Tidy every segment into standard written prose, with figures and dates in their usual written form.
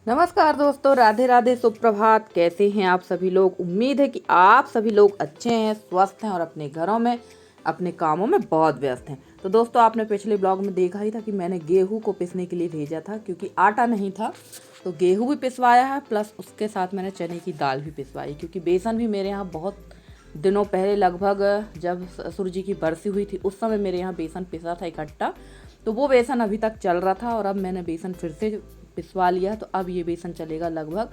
नमस्कार दोस्तों, राधे राधे, सुप्रभात। कैसे हैं आप सभी लोग? उम्मीद है कि आप सभी लोग अच्छे हैं, स्वस्थ हैं और अपने घरों में अपने कामों में बहुत व्यस्त हैं। तो दोस्तों, आपने पिछले ब्लॉग में देखा ही था कि मैंने गेहूं को पिसने के लिए भेजा था क्योंकि आटा नहीं था। तो गेहूं भी पिसवाया है, प्लस उसके साथ मैंने चने की दाल भी पिसवाई क्योंकि बेसन भी मेरे यहाँ बहुत दिनों पहले, लगभग जब ससुर जी की बरसी हुई थी उस समय मेरे यहाँ बेसन पिसा था इकट्ठा। तो वो बेसन अभी तक चल रहा था और अब मैंने बेसन फिर से पिसवा लिया। तो अब ये बेसन चलेगा लगभग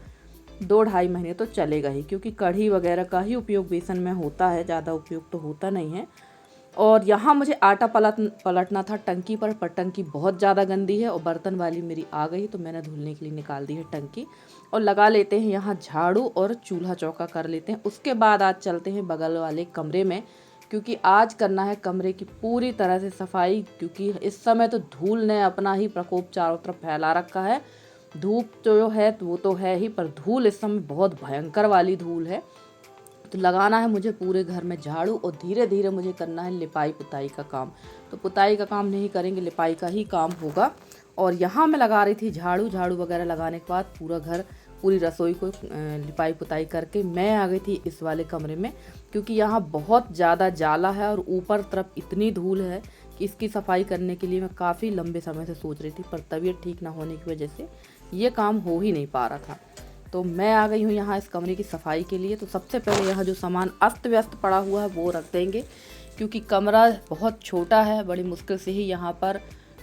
2-2.5 महीने तो चलेगा ही, क्योंकि कढ़ी वगैरह का ही उपयोग बेसन में होता है, ज़्यादा उपयोग तो होता नहीं है। और यहाँ मुझे आटा पलटना था टंकी पर टंकी बहुत ज़्यादा गंदी है और बर्तन वाली मेरी आ गई तो मैंने धुलने के लिए निकाल दी है टंकी। और लगा लेते हैं यहाँ झाड़ू और चूल्हा चौका कर लेते हैं। उसके बाद आज चलते हैं बगल वाले कमरे में, क्योंकि आज करना है कमरे की पूरी तरह से सफाई, क्योंकि इस समय तो धूल ने अपना ही प्रकोप चारों तरफ फैला रखा है। धूप जो है वो तो है ही, पर धूल इस समय बहुत भयंकर वाली धूल है। तो लगाना है मुझे पूरे घर में झाड़ू और धीरे धीरे मुझे करना है लिपाई पुताई का काम। तो पुताई का काम नहीं करेंगे, लिपाई का ही काम होगा। और यहाँ मैं लगा रही थी झाड़ू वगैरह लगाने के बाद पूरा घर, पूरी रसोई को लिपाई पुताई करके मैं आ गई थी इस वाले कमरे में, क्योंकि यहाँ बहुत ज़्यादा जाला है और ऊपर तरफ इतनी धूल है कि इसकी सफाई करने के लिए मैं काफ़ी लंबे समय से सोच रही थी, पर तबीयत ठीक ना होने की वजह से ये काम हो ही नहीं पा रहा था। तो मैं आ गई हूँ यहाँ इस कमरे की सफाई के लिए। तो सबसे पहले यहाँ जो सामान अस्त व्यस्त पड़ा हुआ है वो रख देंगे, क्योंकि कमरा बहुत छोटा है, बड़ी मुश्किल से ही यहाँ पर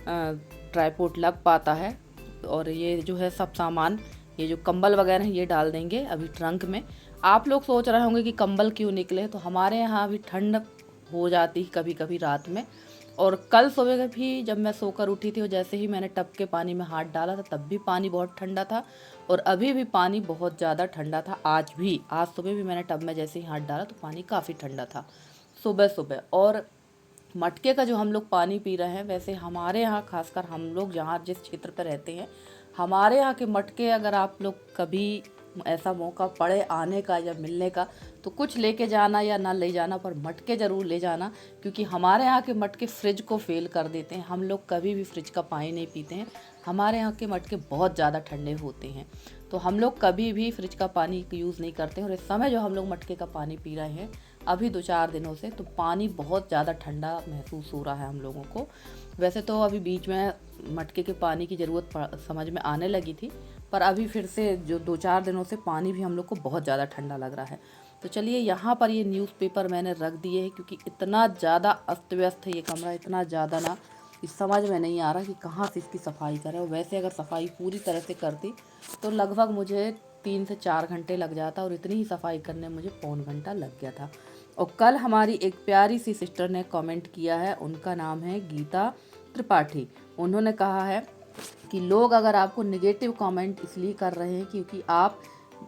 ट्राइपॉड लग पाता है। और ये जो है सब सामान, ये जो कंबल वगैरह हैं ये डाल देंगे अभी ट्रंक में। आप लोग सोच रहे होंगे कि कंबल क्यों निकले, तो हमारे यहाँ अभी ठंड हो जाती है कभी कभी रात में। और कल सुबह भी जब मैं सोकर उठी थी और जैसे ही मैंने टब के पानी में हाथ डाला था तब भी पानी बहुत ठंडा था और अभी भी पानी बहुत ज़्यादा ठंडा था। आज सुबह भी मैंने टब में जैसे ही हाथ डाला तो पानी काफ़ी ठंडा था सुबह सुबह। और मटके का जो हम लोग पानी पी रहे हैं, वैसे हमारे यहाँ खासकर हम लोग जहाँ जिस क्षेत्र पर रहते हैं, हमारे यहाँ के मटके, अगर आप लोग कभी ऐसा मौका पड़े आने का या मिलने का तो कुछ लेके जाना या ना ले जाना, पर मटके ज़रूर ले जाना, क्योंकि हमारे यहाँ के मटके फ्रिज को फेल कर देते हैं। हम लोग कभी भी फ्रिज का पानी नहीं पीते हैं, हमारे यहाँ के मटके बहुत ज़्यादा ठंडे होते हैं। तो हम लोग कभी भी फ्रिज का पानी यूज़ नहीं करते हैं। और इस समय जो हम लोग मटके का पानी पी रहे हैं अभी 2-4 दिनों से, तो पानी बहुत ज़्यादा ठंडा महसूस हो रहा है हम लोगों को। वैसे तो अभी बीच में मटके के पानी की ज़रूरत समझ में आने लगी थी, पर अभी फिर से जो 2-4 दिनों से पानी भी हम लोग को बहुत ज़्यादा ठंडा लग रहा है। तो चलिए, यहाँ पर ये न्यूज़पेपर मैंने रख दिए हैं, क्योंकि इतना ज़्यादा अस्त व्यस्त है ये कमरा, इतना ज़्यादा ना कि समझ में नहीं आ रहा कि कहाँ से इसकी सफाई करें। और वैसे अगर सफाई पूरी तरह से करती तो लगभग मुझे 3 से 4 घंटे लग जाता, और इतनी ही सफाई करने में मुझे पौन घंटा लग गया था। और कल हमारी एक प्यारी सी सिस्टर ने कमेंट किया है, उनका नाम है गीता त्रिपाठी। उन्होंने कहा है कि लोग अगर आपको नेगेटिव कमेंट इसलिए कर रहे हैं क्योंकि आप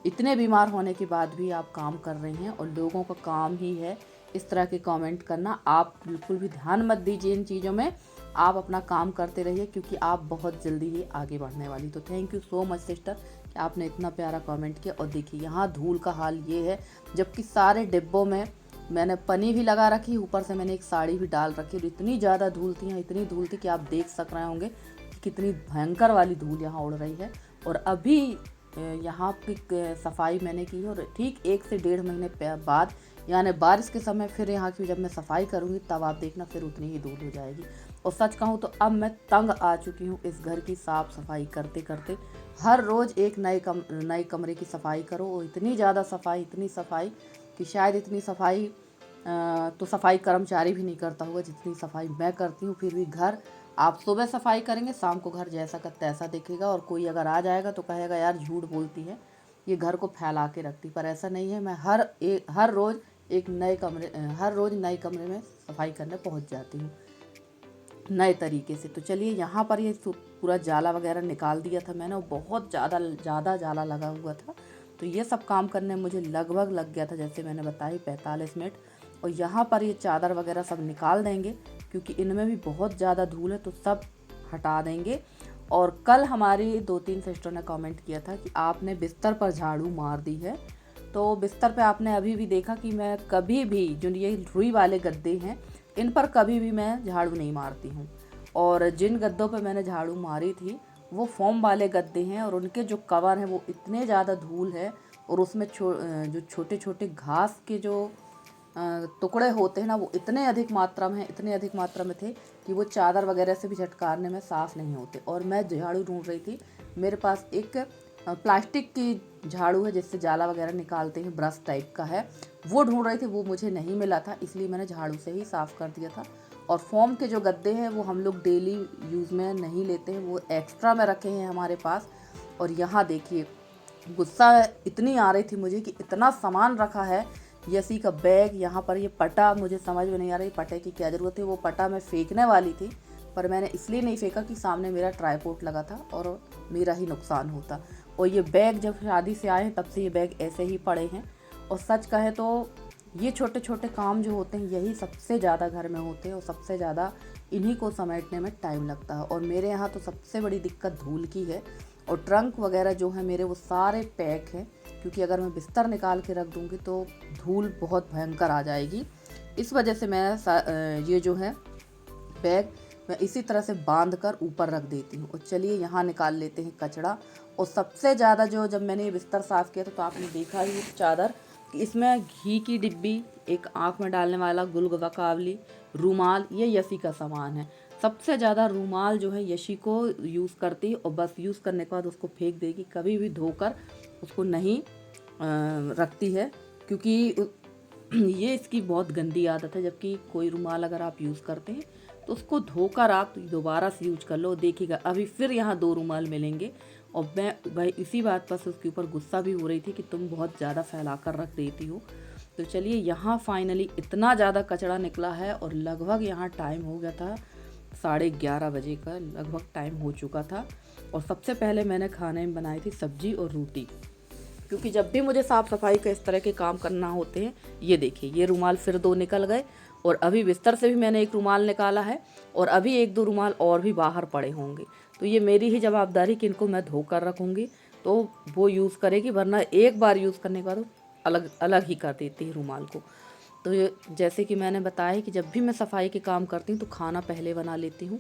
इतने बीमार होने के बाद भी आप काम कर रही हैं, और लोगों का काम ही है इस तरह के कमेंट करना। आप बिल्कुल भी ध्यान मत दीजिए इन चीज़ों में, आप अपना काम करते रहिए, क्योंकि आप बहुत जल्दी ही आगे बढ़ने वाली। तो thank you so much sister कि आपने इतना प्यारा कमेंट किया। और देखिए यहाँ धूल का हाल ये है, जबकि सारे डिब्बों में मैंने पन्नी भी लगा रखी, ऊपर से मैंने एक साड़ी भी डाल रखी, और इतनी ज़्यादा धूल थी यहाँ, इतनी धूल थी कि आप देख सक रहे होंगे कि कितनी भयंकर वाली धूल यहाँ उड़ रही है। और अभी यहाँ की सफाई मैंने की है, और ठीक 1 से 1.5 महीने बाद, यानी बारिश के समय फिर यहाँ की जब मैं सफाई करूँगी तब आप देखना फिर उतनी ही धूल हो जाएगी। और सच कहूँ तो अब मैं तंग आ चुकी हूँ इस घर की साफ़ सफाई करते करते। हर रोज़ एक नए कमरे की सफाई करो, और इतनी ज़्यादा सफाई, इतनी सफाई कि शायद इतनी सफाई तो सफाई कर्मचारी भी नहीं करता होगा जितनी सफाई मैं करती हूँ। फिर भी घर, आप सुबह सफाई करेंगे शाम को घर जैसा का तैसा दिखेगा, और कोई अगर आ जाएगा तो कहेगा यार झूठ बोलती है, ये घर को फैला के रखती। पर ऐसा नहीं है, मैं हर रोज़ नए कमरे में सफाई करने पहुंच जाती हूँ नए तरीके से। तो चलिए, यहाँ पर ये पूरा जाला वगैरह निकाल दिया था मैंने, और बहुत ज़्यादा जाला लगा हुआ था। तो ये सब काम करने में मुझे लगभग लग गया था, जैसे मैंने बताई, 45 मिनट। और यहाँ पर ये चादर वगैरह सब निकाल देंगे, क्योंकि इनमें भी बहुत ज़्यादा धूल है, तो सब हटा देंगे। और कल हमारी 2-3 सिस्टर ने कमेंट किया था कि आपने बिस्तर पर झाड़ू मार दी है। तो बिस्तर पे आपने अभी भी देखा कि मैं कभी भी, जो ये रुई वाले गद्दे हैं, इन पर कभी भी मैं झाड़ू नहीं मारती हूँ। और जिन गद्दों पे मैंने झाड़ू मारी थी वो फोम वाले गद्दे हैं और उनके जो कवर हैं वो इतने ज़्यादा धूल है और उसमें जो छोटे छोटे घास के जो टुकड़े होते हैं ना वो इतने अधिक मात्रा में थे कि वो चादर वगैरह से भी झटकारने में साफ़ नहीं होते। और मैं झाड़ू ढूंढ रही थी, मेरे पास एक प्लास्टिक की झाड़ू है जिससे जाला वगैरह निकालते हैं, ब्रश टाइप का है, वो ढूंढ रही थी, वो मुझे नहीं मिला था, इसलिए मैंने झाड़ू से ही साफ़ कर दिया था। और फोम के जो गद्दे हैं वो हम लोग डेली यूज़ में नहीं लेते हैं, वो एक्स्ट्रा में रखे हैं हमारे पास। और यहाँ देखिए गुस्सा इतनी आ रही थी मुझे कि इतना सामान रखा है, यसी का बैग, यहाँ पर ये पटा, मुझे समझ में नहीं आ रही पटे की क्या ज़रूरत है। वो पटा मैं फेंकने वाली थी पर मैंने इसलिए नहीं फेंका कि सामने मेरा ट्राइपॉड लगा था और मेरा ही नुकसान होता। और ये बैग जब शादी से आए हैं तब से ये बैग ऐसे ही पड़े हैं। और सच कहे तो ये छोटे छोटे काम जो होते हैं यही सबसे ज़्यादा घर में होते हैं और सबसे ज़्यादा इन्हीं को समेटने में टाइम लगता है। और मेरे यहाँ तो सबसे बड़ी दिक्कत धूल की है। और ट्रंक वगैरह जो है मेरे वो सारे पैक हैं, क्योंकि अगर मैं बिस्तर निकाल के रख दूँगी तो धूल बहुत भयंकर आ जाएगी। इस वजह से मैं ये जो है बैग मैं इसी तरह से बांध कर ऊपर रख देती हूँ। और चलिए यहाँ निकाल लेते हैं कचरा। और सबसे ज़्यादा जब मैंने ये बिस्तर साफ़ किया तो आपने देखा ही चादर, इसमें घी की डिब्बी, एक आँख में डालने वाला गुलगुबा कावली, रूमाल, ये यसी का सामान है। सबसे ज़्यादा रूमाल जो है यशी को यूज़ करती है और बस यूज़ करने के बाद उसको फेंक देगी, कभी भी धोकर उसको नहीं रखती है, क्योंकि ये इसकी बहुत गंदी आदत है। जबकि कोई रूमाल अगर आप यूज़ करते हैं तो उसको धोकर आप दोबारा से यूज कर लो। देखिएगा अभी फिर यहाँ 2 रूमाल मिलेंगे। और मैं भाई इसी बात पर से उसके ऊपर गुस्सा भी हो रही थी कि तुम बहुत ज़्यादा फैला कर रख देती हो। तो चलिए यहाँ फाइनली इतना ज़्यादा कचरा निकला है और लगभग यहाँ टाइम हो गया था 11:30 बजे का, लगभग टाइम हो चुका था। और सबसे पहले मैंने खाने में बनाई थी सब्जी और रोटी, क्योंकि जब भी मुझे साफ़ सफाई का इस तरह के काम करना होते हैं। ये देखिए ये रूमाल फिर 2 निकल गए और अभी बिस्तर से भी मैंने एक रूमाल निकाला है और अभी 1-2 रूमाल और भी बाहर पड़े होंगे। तो ये मेरी ही जवाबदारी कि इनको मैं धोकर रखूँगी तो वो यूज़ करेगी, वरना एक बार यूज़ करने के बाद अलग अलग ही कर देती है रूमाल को। तो जैसे कि मैंने बताया कि जब भी मैं सफाई के काम करती हूँ तो खाना पहले बना लेती हूँ।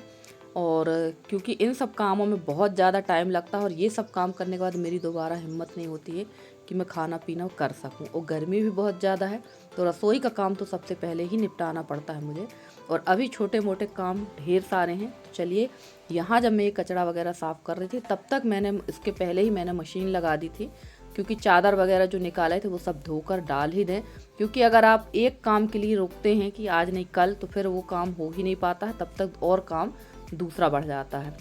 और क्योंकि इन सब कामों में बहुत ज़्यादा टाइम लगता है और ये सब काम करने के बाद मेरी दोबारा हिम्मत नहीं होती है कि मैं खाना पीना कर सकूं। और गर्मी भी बहुत ज़्यादा है तो रसोई का काम तो सबसे पहले ही निपटाना पड़ता है मुझे। और अभी छोटे मोटे काम ढेर सारे हैं। तो चलिए यहाँ जब मैं ये कचरा वगैरह साफ़ कर रही थी तब तक मैंने इसके पहले ही मैंने मशीन लगा दी थी, क्योंकि चादर वगैरह जो निकाले थे वो सब धोकर डाल ही दें। क्योंकि अगर आप एक काम के लिए रोकते हैं कि आज नहीं कल, तो फिर वो काम हो ही नहीं पाता है, तब तक और काम दूसरा बढ़ जाता है।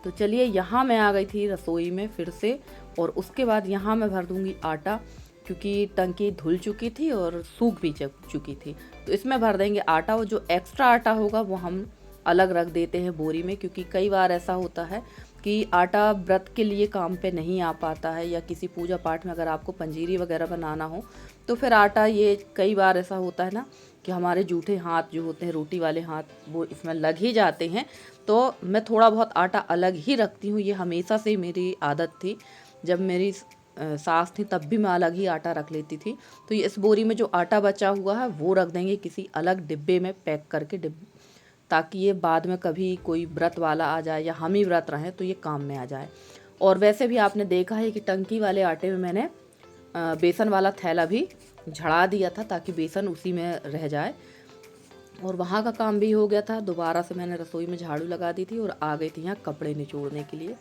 तो चलिए यहाँ मैं आ गई थी रसोई में फिर से। और उसके बाद यहाँ मैं भर दूँगी आटा, क्योंकि टंकी धुल चुकी थी और सूख भी चुकी थी। तो इसमें भर देंगे आटा। और जो एक्स्ट्रा आटा होगा वो हम अलग रख देते हैं बोरी में, क्योंकि कई बार ऐसा होता है कि आटा व्रत के लिए काम पे नहीं आ पाता है, या किसी पूजा पाठ में अगर आपको पंजीरी वगैरह बनाना हो तो फिर आटा, ये कई बार ऐसा होता है ना कि हमारे जूठे हाथ जो होते हैं, रोटी वाले हाथ, वो इसमें लग ही जाते हैं। तो मैं थोड़ा बहुत आटा अलग ही रखती हूँ, ये हमेशा से मेरी आदत थी। जब मेरी सास थी तब भी मैं अलग ही आटा रख लेती थी। तो ये इस बोरी में जो आटा बचा हुआ है वो रख देंगे किसी अलग डिब्बे में पैक करके, ताकि ये बाद में कभी कोई व्रत वाला आ जाए या हम ही व्रत रहें तो ये काम में आ जाए। और वैसे भी आपने देखा है कि टंकी वाले आटे में मैंने बेसन वाला थैला भी झड़ा दिया था ताकि बेसन उसी में रह जाए। और वहाँ का काम भी हो गया था। दोबारा से मैंने रसोई में झाड़ू लगा दी थी और आ गई थी यहाँ कपड़े निचोड़ने के लिए,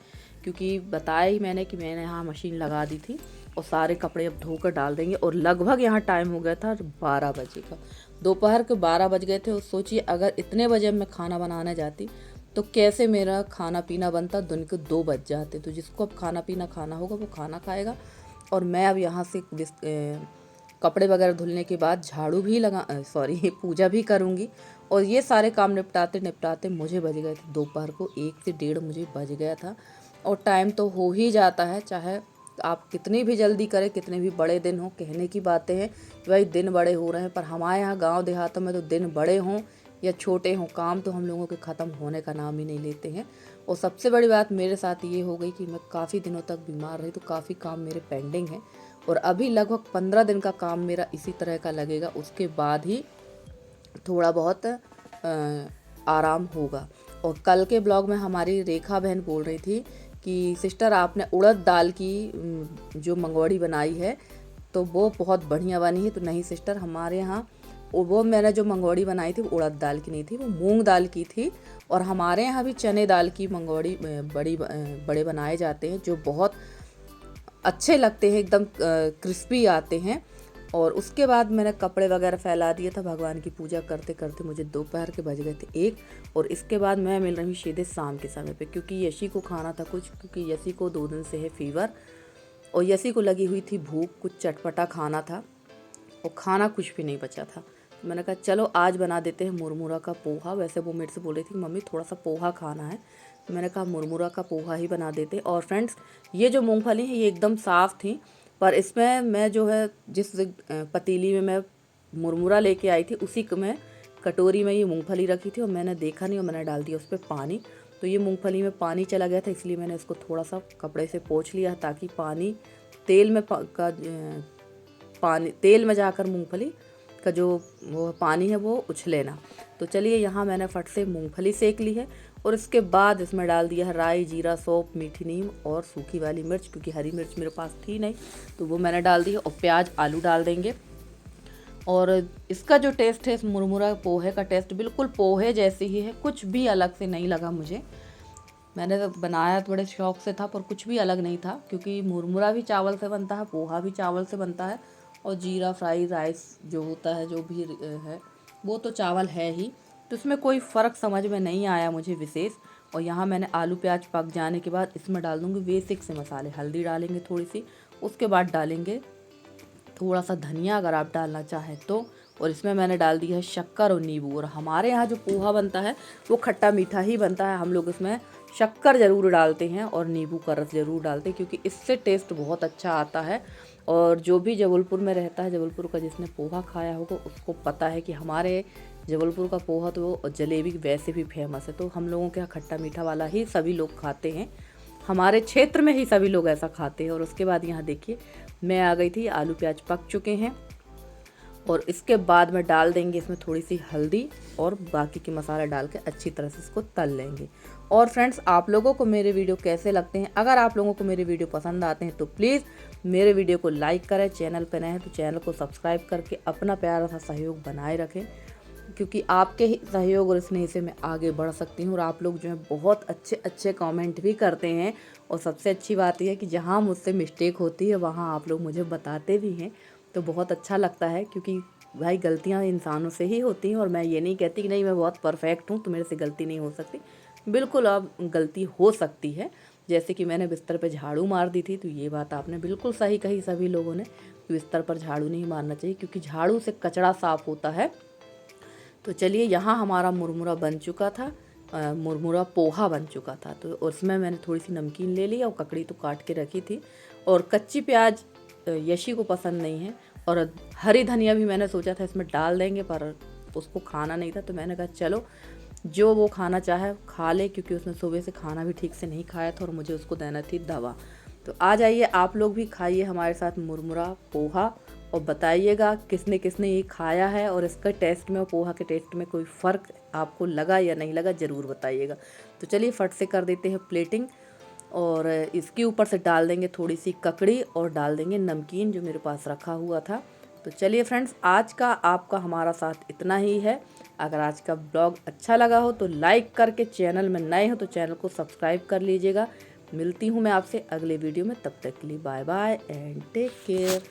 क्योंकि बताया ही मैंने कि मैंने यहाँ मशीन लगा दी थी और सारे कपड़े अब धोकर डाल देंगे। और लगभग यहाँ टाइम हो गया था 12 बजे का, दोपहर के 12 बज गए थे। और सोचिए अगर इतने बजे मैं खाना बनाने जाती तो कैसे मेरा खाना पीना बनता, दिन के 2 बज जाते। तो जिसको अब खाना पीना खाना होगा वो खाना खाएगा। और मैं अब यहाँ से कपड़े वगैरह धुलने के बाद झाड़ू भी पूजा भी करूँगी। और ये सारे काम निपटाते निपटाते मुझे बज गए थे दोपहर को 1 से 1:30 मुझे बज गया था। और टाइम तो हो ही जाता है, चाहे आप कितनी भी जल्दी करें, कितने भी बड़े दिन हों। कहने की बातें हैं कि भाई दिन बड़े हो रहे हैं, पर हमारे यहाँ गांव देहातों में तो दिन बड़े हों या छोटे हों, काम तो हम लोगों के ख़त्म होने का नाम ही नहीं लेते हैं। और सबसे बड़ी बात मेरे साथ ये हो गई कि मैं काफ़ी दिनों तक बीमार रही, तो काफ़ी काम मेरे पेंडिंग हैं। और अभी लगभग 15 दिन का काम मेरा इसी तरह का लगेगा, उसके बाद ही थोड़ा बहुत आराम होगा। और कल के ब्लॉग में हमारी रेखा बहन बोल रही थी कि सिस्टर आपने उड़द दाल की जो मंगोड़ी बनाई है तो वो बहुत बढ़िया बनी है। तो नहीं सिस्टर, हमारे यहाँ वो मैंने जो मंगोड़ी बनाई थी वो उड़द दाल की नहीं थी, वो मूंग दाल की थी। और हमारे यहाँ भी चने दाल की मंगोड़ी बड़े बनाए जाते हैं जो बहुत अच्छे लगते हैं, एकदम क्रिस्पी आते हैं। और उसके बाद मैंने कपड़े वगैरह फैला दिया था। भगवान की पूजा करते करते मुझे दोपहर के बज गए थे 1। और इसके बाद मैं मिल रही हूँ सीधे शाम के समय पे, क्योंकि यशी को खाना था कुछ, क्योंकि यशी को 2 दिन से है फीवर और यशी को लगी हुई थी भूख, कुछ चटपटा खाना था और खाना कुछ भी नहीं बचा था। तो मैंने कहा चलो आज बना देते हैं मुरमुरा का पोहा। वैसे वो मेरे से बोल रही थी मम्मी थोड़ा सा पोहा खाना है, तो मैंने कहा मुरमुरा का पोहा ही बना देते। और फ्रेंड्स, ये जो मूंगफली है ये एकदम साफ़ थी, पर इसमें मैं जो है जिस पतीली में मैं मुरमुरा लेके आई थी उसी में कटोरी में ये मूंगफली रखी थी और मैंने देखा नहीं और मैंने डाल दिया उस पर पानी। तो ये मूंगफली में पानी चला गया था, इसलिए मैंने इसको थोड़ा सा कपड़े से पोंछ लिया ताकि पानी तेल में जाकर मूंगफली का जो वो पानी है वो उछले ना। तो चलिए यहाँ मैंने फट से मूंगफली सेक ली है और इसके बाद इसमें डाल दिया है राई, जीरा, सौंफ, मीठी नीम और सूखी वाली मिर्च, क्योंकि हरी मिर्च मेरे पास थी नहीं तो वो मैंने डाल दी है। और प्याज आलू डाल देंगे। और इसका जो टेस्ट है, इस मुरमुरा पोहे का टेस्ट बिल्कुल पोहे जैसे ही है, कुछ भी अलग से नहीं लगा मुझे। मैंने तो बनाया बड़े शौक से था पर कुछ भी अलग नहीं था, क्योंकि मुरमुरा भी चावल से बनता है, पोहा भी चावल से बनता है और जीरा फ्राई राइस जो होता है जो भी है वो तो चावल है ही। तो इसमें कोई फ़र्क समझ में नहीं आया मुझे विशेष। और यहाँ मैंने आलू प्याज पक जाने के बाद इसमें डाल दूँगी बेसिक से मसाले। हल्दी डालेंगे थोड़ी सी, उसके बाद डालेंगे थोड़ा सा धनिया अगर आप डालना चाहें तो। और इसमें मैंने डाल दिया है शक्कर और नींबू। और हमारे यहाँ जो पोहा बनता है वो खट्टा मीठा ही बनता है, हम लोग इसमें शक्कर ज़रूर डालते हैं और नींबू का रस ज़रूर डालते हैं, क्योंकि इससे टेस्ट बहुत अच्छा आता है। और जो भी जबलपुर में रहता है, जबलपुर का जिसने पोहा खाया होगा उसको पता है कि हमारे जबलपुर का पोहा तो जलेबी वैसे भी फेमस है। तो हम लोगों के यहाँ खट्टा मीठा वाला ही सभी लोग खाते हैं, हमारे क्षेत्र में ही सभी लोग ऐसा खाते हैं। और उसके बाद यहाँ देखिए मैं आ गई थी, आलू प्याज पक चुके हैं और इसके बाद में डाल देंगे इसमें थोड़ी सी हल्दी और बाकी के मसाला डाल के अच्छी तरह से इसको तल लेंगे। और फ्रेंड्स, आप लोगों को मेरे वीडियो कैसे लगते हैं? अगर आप लोगों को मेरे वीडियो पसंद आते हैं तो प्लीज़ मेरे वीडियो को लाइक करें, चैनल पर नए हैं तो चैनल को सब्सक्राइब करके अपना प्यारा सा सहयोग बनाए रखें, क्योंकि आपके ही सहयोग और स्नेह से मैं आगे बढ़ सकती हूँ। और आप लोग जो है बहुत अच्छे अच्छे कमेंट भी करते हैं और सबसे अच्छी बात यह है कि जहाँ मुझसे मिस्टेक होती है वहाँ आप लोग मुझे बताते भी हैं, तो बहुत अच्छा लगता है। क्योंकि भाई गलतियाँ इंसानों से ही होती हैं और मैं ये नहीं कहती कि नहीं मैं बहुत परफेक्ट हूँ तो मेरे से गलती नहीं हो सकती, बिल्कुल अब गलती हो सकती है। जैसे कि मैंने बिस्तर पर झाड़ू मार दी थी, तो ये बात आपने बिल्कुल सही कही सभी लोगों ने, बिस्तर पर झाड़ू नहीं मारना चाहिए क्योंकि झाड़ू से कचरा साफ होता है। तो चलिए यहाँ हमारा मुरमुरा बन चुका था, मुरमुरा पोहा बन चुका था। तो उसमें मैंने थोड़ी सी नमकीन ले ली और ककड़ी तो काट के रखी थी। और कच्ची प्याज यशी को पसंद नहीं है और हरी धनिया भी मैंने सोचा था इसमें डाल देंगे, पर उसको खाना नहीं था। तो मैंने कहा चलो जो वो खाना चाहे खा ले, क्योंकि उसने सुबह से खाना भी ठीक से नहीं खाया था और मुझे उसको देना थी दवा। तो आ जाइए आप लोग भी खाइए हमारे साथ मुरमुरा पोहा और बताइएगा किसने किसने ये खाया है और इसका टेस्ट में और पोहा के टेस्ट में कोई फ़र्क आपको लगा या नहीं लगा, ज़रूर बताइएगा। तो चलिए फट से कर देते हैं प्लेटिंग और इसके ऊपर से डाल देंगे थोड़ी सी ककड़ी और डाल देंगे नमकीन जो मेरे पास रखा हुआ था। तो चलिए फ्रेंड्स, आज का आपका हमारा साथ इतना ही है। अगर आज का ब्लॉग अच्छा लगा हो तो लाइक करके, चैनल में नए हो तो चैनल को सब्सक्राइब कर लीजिएगा। मिलती हूँ मैं आपसे अगले वीडियो में, तब तक के लिए bye bye and take care.